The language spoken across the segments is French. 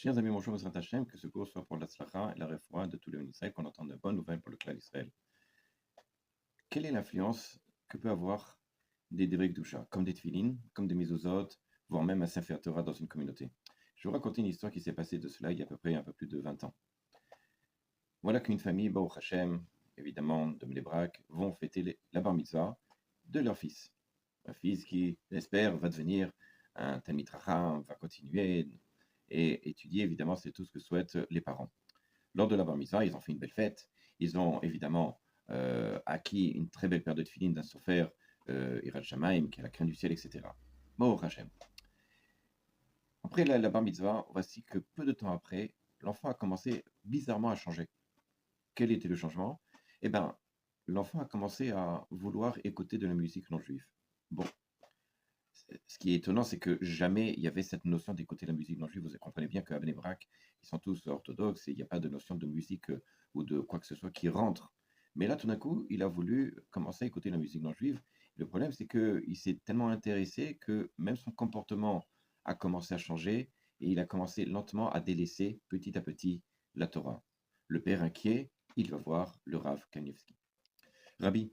Chers amis, bonjour, Bezrat Hashem, que ce cours soit pour la tzlacha et la réfoua de tous les Israël, qu'on entende de bonnes nouvelles pour le clan d'Israël. Quelle est l'influence que peut avoir des Divrei Kedusha, comme des Tfilin, comme des Mezuzot, voire même un Sefer Torah dans une communauté? Je vais vous raconter une histoire qui s'est passée de cela il y a à peu près un peu plus de 20 ans. Voilà qu'une famille, Baruch Hashem, évidemment, de Mlebrak, vont fêter la bar mitzvah de leur fils. Un fils qui, j'espère, va devenir un Talmid Chacham, va continuer et étudier, évidemment, c'est tout ce que souhaitent les parents. Lors de la bar mitzvah, ils ont fait une belle fête. Ils ont évidemment acquis une très belle paire de tefilines d'un sofer, Hirat Shamaim, qui a la crainte du ciel, etc. Baruch Hashem. Après la bar mitzvah, voici que peu de temps après, l'enfant a commencé bizarrement à changer. Quel était le changement? Eh bien, l'enfant a commencé à vouloir écouter de la musique non juive. Bon, ce qui est étonnant, c'est que jamais il y avait cette notion d'écouter la musique non juive. Vous comprenez bien qu'à Bnei Brak, ils sont tous orthodoxes et il n'y a pas de notion de musique ou de quoi que ce soit qui rentre. Mais là, tout d'un coup, il a voulu commencer à écouter la musique non juive. Le problème, c'est qu'il s'est tellement intéressé que même son comportement a commencé à changer et il a commencé lentement à délaisser petit à petit la Torah. Le père inquiet, il va voir le Rav Kanievski. Rabbi,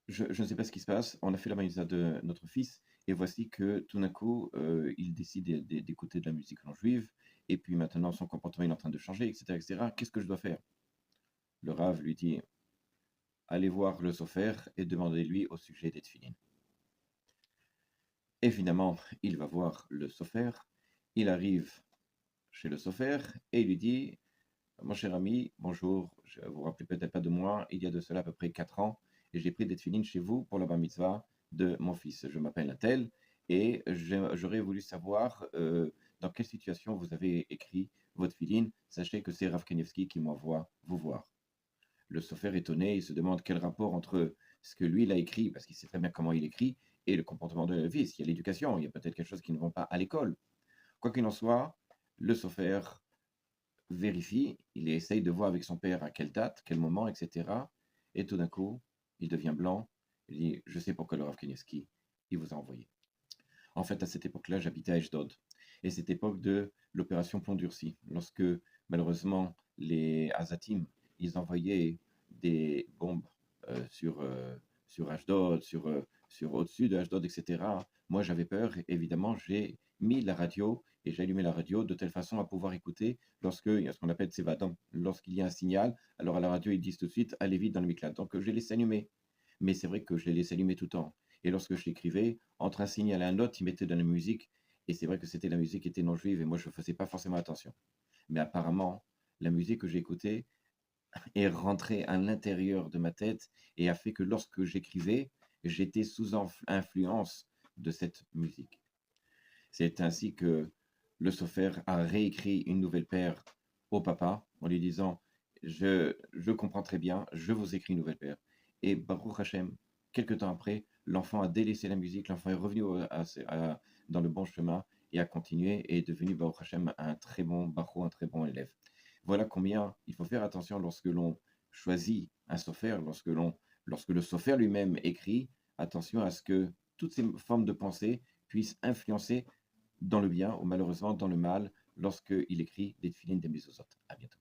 je ne sais pas ce qui se passe. On a fait la maïsa de notre fils et voici que tout d'un coup, il décide d'écouter de la musique non juive et puis maintenant son comportement est en train de changer, etc., etc. Qu'est-ce que je dois faire? Le Rav lui dit, allez voir le sofer et demandez-lui au sujet des tefilines. Évidemment, il va voir le sofer. Il arrive chez le sofer et il lui dit, mon cher ami, bonjour, je vous vous rappelez peut-être pas de moi, il y a de cela à peu près 4 ans, et j'ai pris des tefilines chez vous pour la bar mitzvah de mon fils. Je m'appelle Natel, et j'aurais voulu savoir dans quelle situation vous avez écrit votre filine. Sachez que c'est Rav Kanievski qui m'envoie vous voir. Le sofer étonné, il se demande quel rapport entre ce que lui il a écrit, parce qu'il sait très bien comment il écrit, et le comportement de le fils. Il y a l'éducation, il y a peut-être quelque chose qui ne va pas à l'école. Quoi qu'il en soit, le sofer vérifie, il essaye de voir avec son père à quelle date, quel moment, etc. Et tout d'un coup, il devient blanc. Il dit, je sais pourquoi le Rav Kanievski, il vous a envoyé. En fait, à cette époque-là, j'habitais à Ashdod. Et cette époque de l'opération Plomb durci, lorsque malheureusement les Azatim, ils envoyaient des bombes sur Ashdod, sur au-dessus de Ashdod, etc. Moi, j'avais peur. Évidemment, j'ai mis la radio et j'ai allumé la radio de telle façon à pouvoir écouter lorsque il y a ce qu'on appelle Tsevadam. Lorsqu'il y a un signal, alors à la radio, ils disent tout de suite, allez vite dans le Miklat. Donc, je les laissé allumer. Mais c'est vrai que je les laissé allumer tout le temps. Et lorsque je l'écrivais, entre un signal et un autre, il mettait de la musique. Et c'est vrai que c'était la musique qui était non juive et moi, je ne faisais pas forcément attention. Mais apparemment, la musique que j'écoutais est rentrée à l'intérieur de ma tête et a fait que lorsque j'écrivais, j'étais sous influence de cette musique. C'est ainsi que le sofer a réécrit une nouvelle paire au papa en lui disant je comprends très bien, je vous écris une nouvelle paire. Et Baruch Hashem, quelques temps après, l'enfant a délaissé la musique, l'enfant est revenu dans le bon chemin et a continué et est devenu Baruch Hashem un très bon Baruch, un très bon élève. Voilà combien il faut faire attention lorsque l'on choisit un sofer, lorsque le sofer lui-même écrit, attention à ce que toutes ces formes de pensée puissent influencer dans le bien ou malheureusement dans le mal lorsqu'il écrit des tefilines des mésozot. À bientôt.